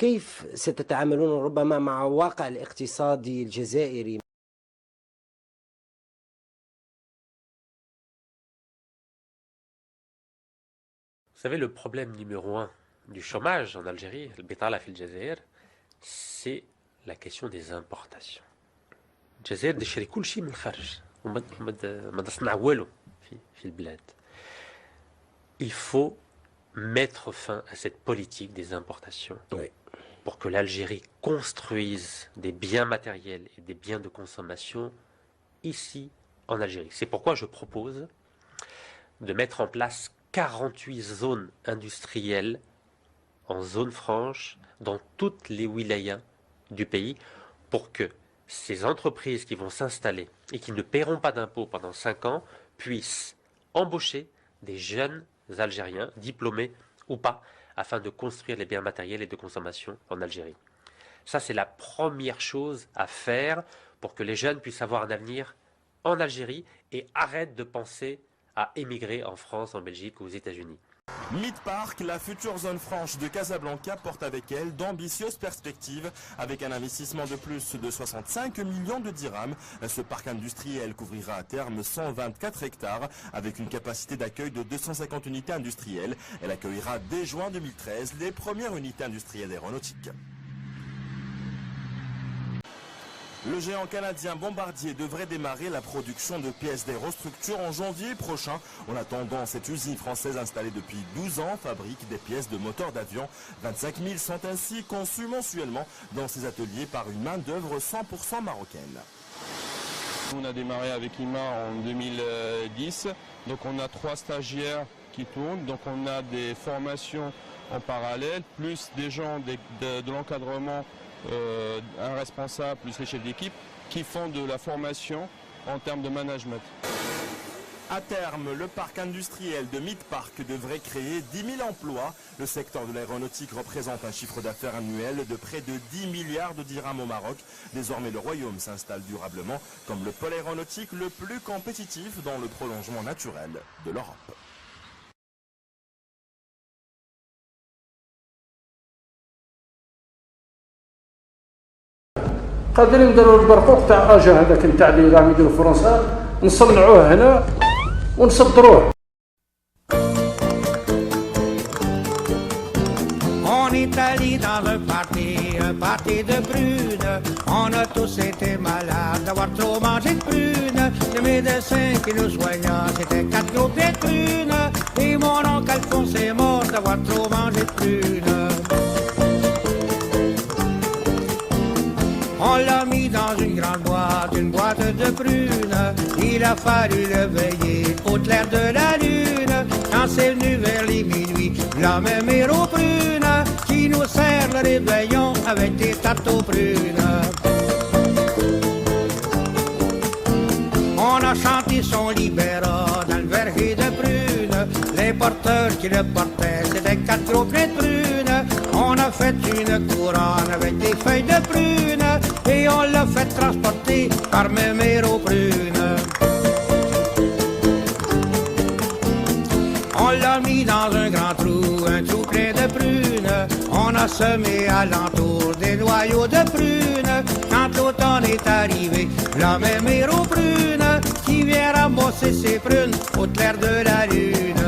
كيف ستتعاملون ربما مع الواقع الاقتصادي الجزائري؟ Vous savez, le problème numéro un du chômage en Algérie, البطالة في الجزائر, c'est la question des importations. الجزائر تشري كل شيء من الخارج وما تصنع والو في البلاد. Il faut mettre fin à cette politique des importations pour que l'Algérie construise des biens matériels et des biens de consommation ici en Algérie. C'est pourquoi je propose de mettre en place 48 zones industrielles en zone franche dans toutes les wilayas du pays pour que ces entreprises qui vont s'installer et qui ne paieront pas d'impôts pendant 5 ans puissent embaucher des jeunes Algériens, diplômés ou pas, afin de construire les biens matériels et de consommation en Algérie. Ça, c'est la première chose à faire pour que les jeunes puissent avoir un avenir en Algérie et arrêtent de penser à émigrer en France, en Belgique ou aux États-Unis. Midpark, la future zone franche de Casablanca, porte avec elle d'ambitieuses perspectives. Avec un investissement de plus de 65 millions de dirhams, ce parc industriel couvrira à terme 124 hectares avec une capacité d'accueil de 250 unités industrielles. Elle accueillera dès juin 2013 les premières unités industrielles aéronautiques. Le géant canadien Bombardier devrait démarrer la production de pièces d'aérostructures en janvier prochain. En attendant, cette usine française installée depuis 12 ans fabrique des pièces de moteurs d'avion. 25 000 sont ainsi conçues mensuellement dans ses ateliers par une main-d'œuvre 100% marocaine. On a démarré avec IMA en 2010, donc on a 3 stagiaires qui tournent, donc on a des formations en parallèle, plus des gens de l'encadrement, un responsable plus les chefs d'équipe qui font de la formation en termes de management. À terme, le parc industriel de Midpark devrait créer 10 000 emplois. Le secteur de l'aéronautique représente un chiffre d'affaires annuel de près de 10 milliards de dirhams au Maroc. Désormais, le royaume s'installe durablement comme le pôle aéronautique le plus compétitif dans le prolongement naturel de l'Europe. قادرين نديروا البرقوق تاع اجا هذاك نتاع اللي راهم يديروا فرنسا نصنعوه هنا ونصدروه. En Italie dans un party de prunes, on a tous été malades d'avoir trop mangé de prunes. Le médecin qui nous soigna, c'était 4 gros pieds de prunes. Et mon oncle Alphonse est mort d'avoir trop mangé de prunes. On l'a mis dans une boîte de prunes. Il a fallu le veiller au clair de la lune. Quand c'est venu vers les minuit, la même héros prune qui nous sert le réveillon avec des tartes aux prunes. On a chanté son libéra dans le verger de prunes. Les porteurs qui le portaient, c'était 4 gros pieds de prunes. On a fait une couronne avec des feuilles de prunes et on l'a fait transporter par Méméro Prune. On l'a mis dans un grand trou, un trou plein de prunes. On a semé alentour des noyaux de prunes. Quand l'automne est arrivé, la Méméro Prune qui vient ramasser ses prunes au clair de la lune.